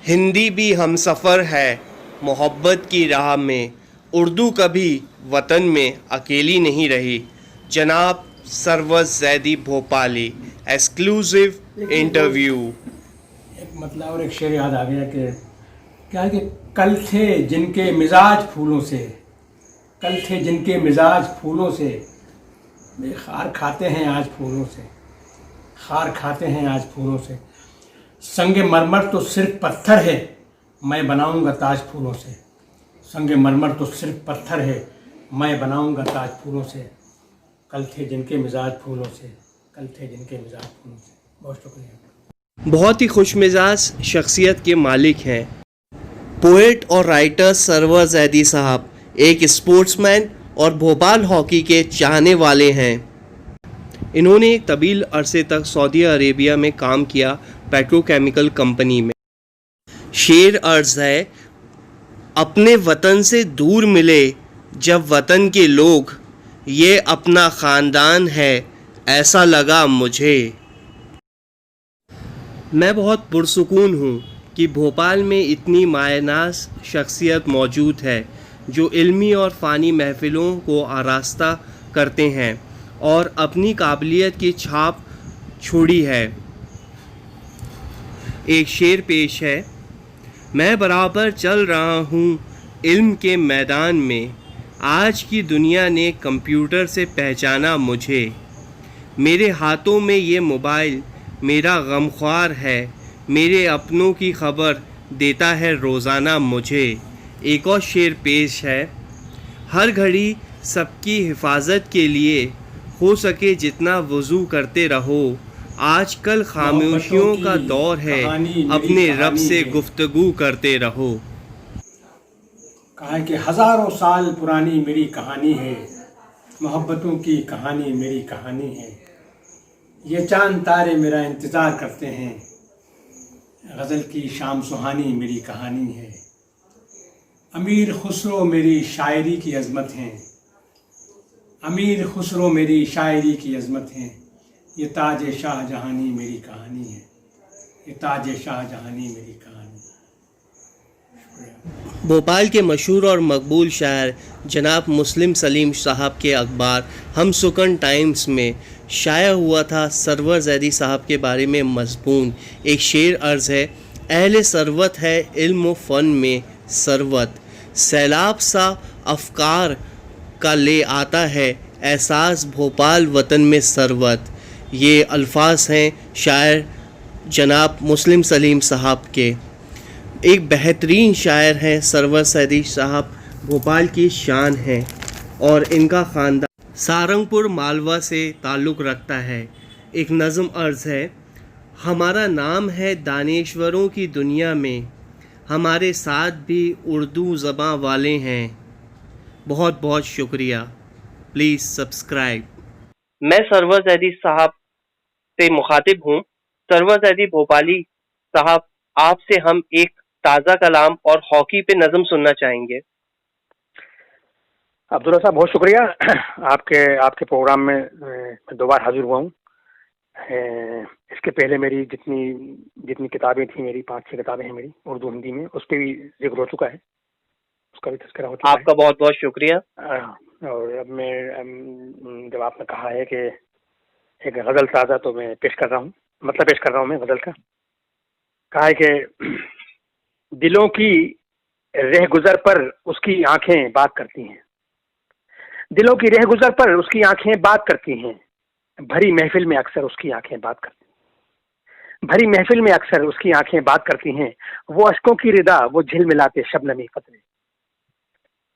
हिंदी भी हमसफ़र है मोहब्बत की राह में, उर्दू कभी वतन में अकेली नहीं रही। जनाब सरवर ज़ैदी भोपाली, एक्सक्लूसिव इंटरव्यू। एक मतलब और एक शेर याद आ गया कि क्या है कि कल थे जिनके मिजाज फूलों से, कल थे जिनके मिजाज फूलों से, वे खार खाते हैं आज फूलों से, खार खाते हैं आज फूलों से। संगे मरमर तो सिर्फ पत्थर है, मैं बनाऊंगा ताज फूलों से। संगे मरमर तो सिर्फ पत्थर है, मैं बनाऊंगा ताज फूलों से। कल थे जिनके मिजाज फूलों से, कल थे जिनके मिजाज फूलों से। बहुत शुक्रिया। बहुत ही खुशमिजाज शख्सियत के मालिक हैं पोएट और राइटर सरवर ज़ैदी साहब। एक स्पोर्ट्समैन और भोपाल हॉकी के चाहने वाले हैं। इन्होंने एक तवील अरसे तक सऊदी अरेबिया में काम किया, पेट्रोकेमिकल कंपनी में। शेर अर्ज़ है, अपने वतन से दूर मिले जब वतन के लोग, ये अपना ख़ानदान है ऐसा लगा मुझे। मैं बहुत पुरसुकून हूँ कि भोपाल में इतनी मायनास शख्सियत मौजूद है जो इल्मी और फ़ानी महफ़िलों को आरास्ता करते हैं और अपनी काबिलियत की छाप छोड़ी है। एक शेर पेश है, मैं बराबर चल रहा हूँ इल्म के मैदान में, आज की दुनिया ने कंप्यूटर से पहचाना मुझे। मेरे हाथों में ये मोबाइल मेरा गमख्वार है, मेरे अपनों की खबर देता है रोज़ाना मुझे। एक और शेर पेश है, हर घड़ी सबकी हिफाजत के लिए हो सके जितना वज़ू करते रहो, आजकल खामोशियों का दौर है, अपने रब से गुफ्तगू करते रहो। कहा है कि हज़ारों साल पुरानी मेरी कहानी है, मोहब्बतों की कहानी मेरी कहानी है। ये चांद तारे मेरा इंतज़ार करते हैं, गज़ल की शाम सुहानी मेरी कहानी है। अमीर खुसरो मेरी शायरी की अज़मत हैं, अमीर खुसरो मेरी शायरी की अज़मत हैं। ये ताज शाहजहानी मेरी कहानी है, ये ताज शाहजहानी मेरी कहानी है। भोपाल के मशहूर और मकबूल शायर जनाब मुस्लिम सलीम साहब के अखबार हम सुकन टाइम्स में शाया हुआ था सरवर ज़ैदी साहब के बारे में मज़मून। एक शेर अर्ज़ है, अहले सरवत है इल्म व फ़न में सरवत, सैलाब सा अफ़कार का ले आता है एहसास भोपाल वतन में सरवत। ये अल्फाज हैं शायर जनाब मुस्लिम सलीम साहब के। एक बेहतरीन शायर हैं सरवर ज़ैदी साहब, भोपाल की शान हैं और इनका ख़ानदान सारंगपुर मालवा से ताल्लुक़ रखता है। एक नज़म अर्ज़ है, हमारा नाम है दानेश्वरों की दुनिया में, हमारे साथ भी उर्दू ज़बां वाले हैं। बहुत बहुत शुक्रिया। Please subscribe. मैं सरवर ज़ैदी साहब से मुखातिब हूँ। सरवर ज़ैदी भोपाली साहब, आपसे हम एक ताज़ा कलाम और हॉकी पे नज़म सुनना चाहेंगे। अब्दुल्ला साहब बहुत शुक्रिया। आपके आपके प्रोग्राम में मैं दोबारा हाजिर हुआ हूँ। इसके पहले मेरी जितनी जितनी किताबें थी, मेरी 5-6 किताबें हैं मेरी उर्दू हिंदी में, उस पर भी जिक्र हो चुका है, उसका भी तज़किरा हो चुका है। आपका बहुत बहुत शुक्रिया। और अब मैं जब आपने कहा है कि एक गज़ल ताज़ा, तो मैं पेश कर रहा हूँ, मतलब पेश कर रहा हूँ मैं गज़ल का। कहा है कि दिलों की रह गुज़र पर उसकी आंखें बात करती हैं, दिलों की रह गुज़र पर उसकी आंखें बात करती हैं, भरी महफिल में अक्सर उसकी आंखें बात करती हैं, भरी महफिल में अक्सर उसकी आंखें बात करती हैं। वो अश्कों की रिदा वो झिलमिलाते शबनमी कतरे,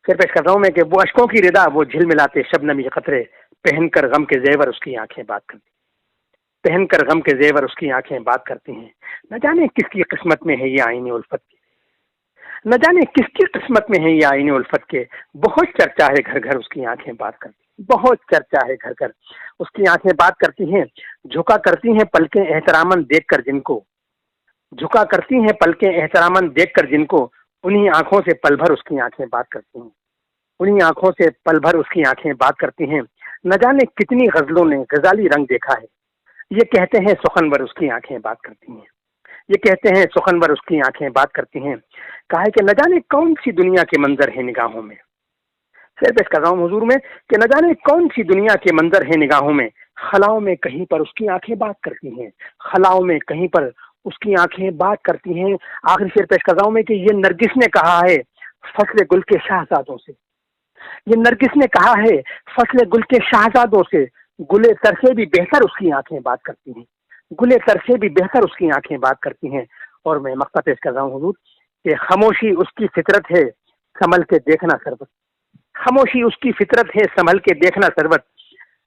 फिर पेश कर रहा हूँ मैं कि वो अश्कों की रिदा वो झिलमिलाते शबनमी कतरे, पहनकर गम के जेवर उसकी आंखें बात करती, पहनकर गम के जेवर उसकी आंखें बात करती हैं। न जाने किसकी किस्मत में है ये आईने उल्फत के, न जाने किसकी किस्मत में है ये आईने उल्फत के, बहुत चर्चा है घर घर उसकी आंखें बात करती, बहुत चर्चा है घर घर उसकी आंखें बात करती हैं। झुका करती हैं पलकें एहतरामन देखकर जिनको, झुका करती हैं पलकें एहतरामन देखकर जिनको, उन्हीं आंखों से पल भर उसकी आंखें बात करती हैं, उन्हीं आंखों से पल भर उसकी आंखें बात करती हैं। न जाने कितनी गजलों ने गजाली रंग देखा है, ये कहते हैं सुखनवर उसकी आंखें बात करती हैं, ये कहते हैं सुखनवर उसकी आंखें बात करती हैं। कहा है कि न जाने कौन सी दुनिया के मंजर है निगाहों में, फिर पेश कर रहा हूँ हुजूर में कि न जाने कौन सी दुनिया के मंजर है निगाहों में, खलाओं में कहीं पर उसकी आंखें बात करती हैं, खलाओं में कहीं पर उसकी आंखें बात करती हैं। आखिरी शेर पेश कर रहा हूँ मैं कि ये नरगिस ने कहा है फसले गुल के शाहजादों से, ये नरगिस ने कहा है फसले गुल के शाहजादों से, गुले तर से भी बेहतर उसकी आंखें बात करती हैं, गुले तर से भी बेहतर उसकी आंखें बात करती हैं। और मैं मक्ता पेश कर रहा हूँ हुजूर कि खामोशी उसकी फितरत है संभल के देखना सरबत, खामोशी उसकी फितरत है संभल के देखना सरबत,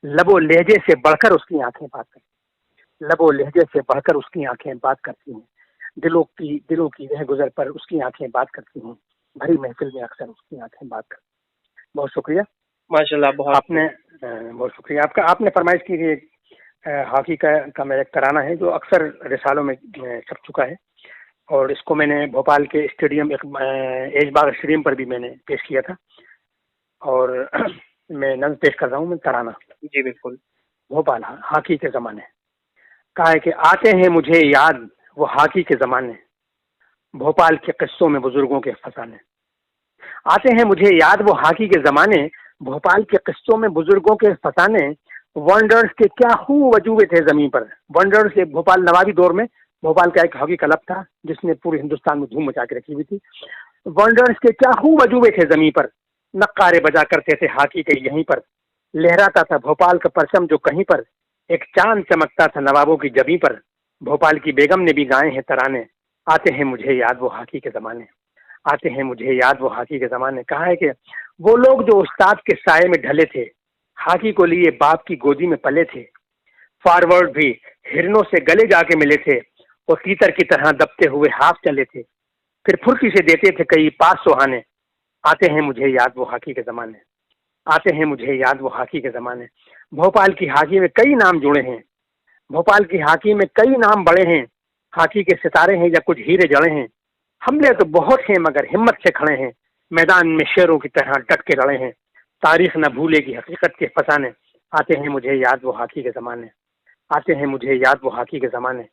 लबो लहजे से बढ़कर उसकी आंखें बात करती, लबो लहजे से बढ़कर उसकी आंखें बात करती हैं, दिलों की रह गुजर पर उसकी आंखें बात करती हैं, भरी महफिल में अक्सर उसकी आंखें बात करती हैं। बहुत शुक्रिया माशाल्लाह, बहुत आपने बहुत शुक्रिया आपका। आपने फरमाइश की कि हॉकी का मेरा एक तराना है जो अक्सर रिसालों में छप चुका है, और इसको मैंने भोपाल के स्टेडियम ऐशबाग स्टेडियम पर भी मैंने पेश किया था, और मैं नज़्म पेश कर रहा हूँ मैं तराना। जी बिल्कुल। भोपाल हॉकी के ज़माने। कहा है कि आते हैं मुझे याद वो हॉकी के ज़माने, भोपाल के किस्सों में बुजुर्गों के फसाने, आते हैं मुझे याद वो हॉकी के ज़माने, भोपाल के किस्सों में बुजुर्गों के फसाने, वंडर्स के क्या खूब वजूबे थे ज़मीन पर। वंडर्स के भोपाल नवाबी दौर में भोपाल का एक हॉकी क्लब था जिसने पूरे हिंदुस्तान में धूम मचा के रखी हुई थी। वंडर्स के क्या खूब वजूबे थे ज़मीन पर, नक्कारे बजा करते थे हॉकी के यहीं पर, लहराता था भोपाल का परचम जो कहीं पर, एक चांद चमकता था नवाबों की जबी पर, भोपाल की बेगम ने भी गाए हैं तराने, आते हैं मुझे याद वो हॉकी के ज़माने, आते हैं मुझे याद वो हॉकी के ज़माने। कहा है कि वो लोग जो उस्ताद के साये में ढले थे, हॉकी को लिए बाप की गोदी में पले थे, फॉरवर्ड भी हिरनों से गले जाके मिले थे, और तीतर की तरह दबते हुए हाथ चले थे, फिर फुर्ती से देते थे कई पास सुहाने, आते हैं मुझे याद वो हॉकी के ज़माने, आते हैं मुझे याद वो हॉकी के ज़माने। भोपाल की हॉकी में कई नाम जुड़े हैं, भोपाल की हॉकी में कई नाम बड़े हैं, हॉकी के सितारे हैं या कुछ हीरे जड़े हैं, हमले तो बहुत हैं मगर हिम्मत से खड़े हैं, मैदान में शेरों की तरह डट के लड़े हैं, तारीख न भूलेगी हकीकत के फसाने, आते हैं मुझे याद वो हॉकी के ज़माने, आते हैं मुझे याद वो हॉकी के ज़माने।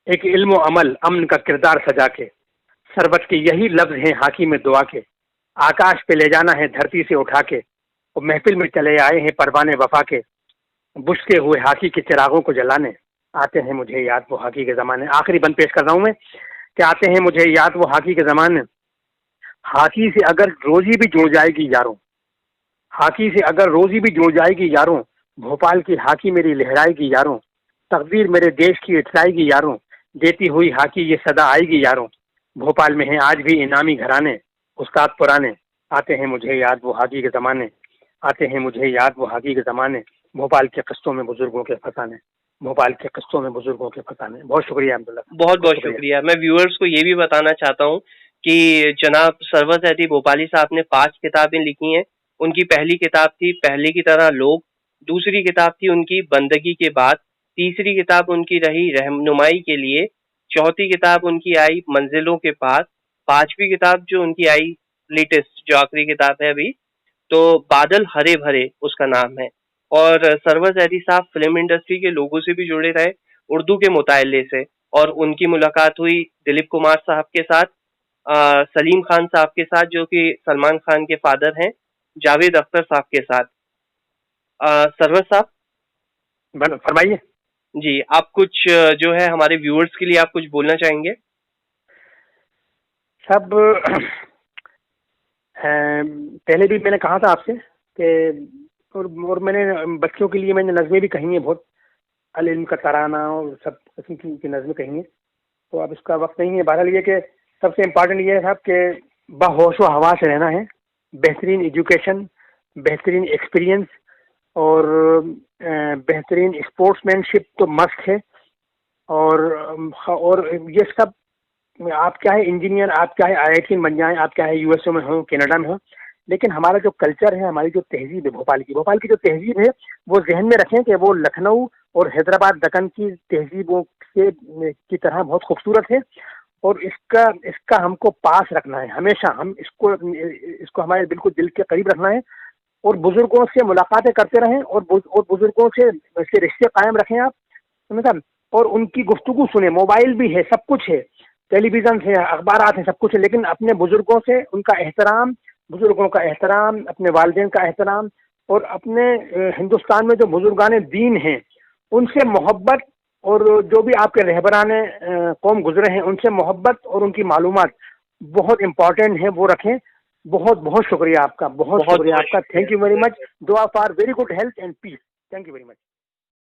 एक इल्म अमल अमन का किरदार सजा के, सरबत के यही लफ्ज़ हैं हॉकी में दुआ के, आकाश पे ले जाना है धरती से उठा के, और महफिल में चले आए हैं परवाने वफा के, बुझते हुए हॉकी के चिरागों को जलाने, आते हैं मुझे याद वो हॉकी के ज़माने। आखिरी बंद पेश कर रहा हूँ मैं कि आते हैं मुझे याद वो हॉकी के ज़माने, हॉकी से अगर रोजी भी जुड़ जाएगी यारों, हॉकी से अगर रोजी भी जुड़ जाएगी यारों, भोपाल की हॉकी मेरी लहराएगी यारों, तकदीर मेरे देश की इठलाएगी यारों, देती हुई हॉकी ये सदा आएगी यारों, भोपाल में है आज भी इनामी घराने उस्ताद पुराने, आते हैं मुझे याद वो हॉकी के ज़माने, आते हैं मुझे याद वो हॉकी के ज़माने, भोपाल के किस्सों में बुजुर्गों के फसाने, भोपाल के किस्सों में बुजुर्गों के फसाने। बहुत शुक्रिया अब्दुल्ला, बहुत बहुत शुक्रिया। मैं व्यूअर्स को ये भी बताना चाहता हूँ कि जनाब सरवर ज़ैदी भोपाली साहब ने 5 किताबें लिखी हैं। उनकी पहली किताब थी पहले की तरह लोग, दूसरी किताब थी उनकी बंदगी के बाद, तीसरी किताब उनकी रही रहनुमाई के लिए, चौथी किताब उनकी आई मंजिलों के पास, पांचवी किताब जो उनकी आई लेटेस्ट जो आखिरी किताब है अभी, तो बादल हरे भरे उसका नाम है। और सरवर ज़ैदी साहब फिल्म इंडस्ट्री के लोगों से भी जुड़े रहे, उर्दू के मुताले से, और उनकी मुलाकात हुई दिलीप कुमार साहब के साथ, सलीम खान साहब के साथ जो कि सलमान खान के फादर हैं, जावेद अख्तर साहब के साथ। सरवर साहब फरमाइए। जी, आप कुछ जो है हमारे व्यूअर्स के लिए आप कुछ बोलना चाहेंगे? सब पहले भी मैंने कहा था आपसे कि और मैंने बच्चों के लिए मैंने नज़में भी कही हैं बहुत, अल इल्म का तराना और सब किस्म की नज़में कही हैं, तो अब इसका वक्त नहीं है। बहरहाल ये कि सबसे इम्पोर्टेंट ये है साहब कि बहोश व हवास रहना है, बेहतरीन एजुकेशन, बेहतरीन एक्सपीरियंस और बेहतरीन स्पोर्ट्समैनशिप तो मस्ट है, और ये सब आप चाहे इंजीनियर, आप चाहे IIT बन जाएं, आप चाहे USA में हो, कनाडा में हो, लेकिन हमारा जो कल्चर है, हमारी जो तहजीब है भोपाल की जो तहजीब है, वो जहन में रखें कि वो लखनऊ और हैदराबाद दक्कन की तहजीबों से की तरह बहुत खूबसूरत है, और इसका हमको पास रखना है हमेशा। हम इसको हमारे बिल्कुल दिल के करीब रखना है, और बुजुर्गों से मुलाकातें करते रहें, और बुजुर्गों से रिश्ते कायम रखें आप, समझे साहब। और उनकी गुफ्तगू सुने। मोबाइल भी है, सब कुछ है, टेलीविजन है, अखबारात हैं, सब कुछ है, लेकिन अपने बुजुर्गों से उनका एहतराम, बुजुर्गों का एहतराम, अपने वालिदैन का एहतराम, और अपने हिंदुस्तान में जो बुजुर्गान दीन हैं उनसे मोहब्बत, और जो भी आपके रहबराने कौम गुजरे हैं उनसे मोहब्बत और उनकी मालूमात बहुत इंपॉर्टेंट है, वो रखें। बहुत बहुत शुक्रिया आपका, बहुत शुक्रिया आपका। Thank you very much. दुआ for very good health and peace. Thank you very much.